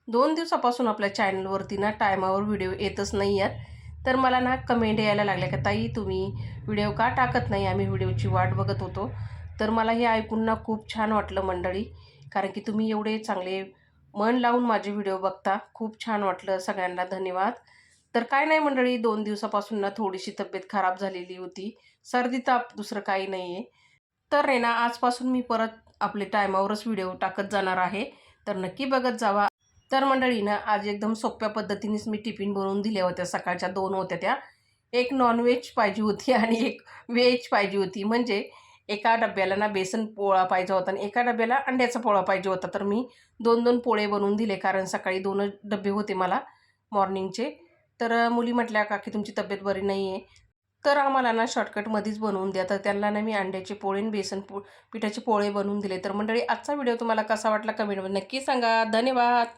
2 दिवसापासून आपल्या चॅनलवरती ना टायमावर व्हिडिओ येतच नाही आहेत. तर मला ना कमेंट यायला लागल्या का ताई तुम्ही व्हिडिओ का टाकत नाही, आम्ही व्हिडिओची वाट बघत होतो. तर मला हे ऐकून ना खूप छान वाटलं मंडळी, कारण की तुम्ही एवढे चांगले मन लावून माझे व्हिडिओ बघता. खूप छान वाटलं, सगळ्यांना धन्यवाद. तर काय नाही मंडळी, 2 दिवसापासून ना थोडीशी तब्येत खराब झालेली होती. सर्दी ताप दुसरं काही नाही आहे. तर आहे ना आजपासून मी परत आपले टायमावरच व्हिडिओ टाकत जाणार आहे. तर नक्की बघत जावा. तर मंडळी ना आज एकदम सोप्या पद्धतीनेच मी टिफिन बनवून दिल्या होत्या. सकाळच्या 2 होत्या त्या. एक नॉन-व्हेज पाहिजे होती आणि एक व्हेज पाहिजे होती. म्हणजे एका डब्याला ना बेसन पोळा पाहिजे होता आणि एका डब्याला अंड्याचा पोळा पाहिजे होता. तर मी 2-2 पोळे बनवून दिले, कारण सकाळी 2च डब्बे होते मला मॉर्निंगचे. तर मुली म्हटल्या, "काकी तुमची तब्येत बरी नाही आहे, तर आम्हाला ना शॉर्टकटमध्येच बनवून द्या." तर त्यांना ना मी अंड्याचे पोळे आणि पिठाचे पोळे बनवून दिले. तर मंडळी आजचा व्हिडिओ तुम्हाला कसा वाटला कमेंटमध्ये नक्की सांगा. धन्यवाद.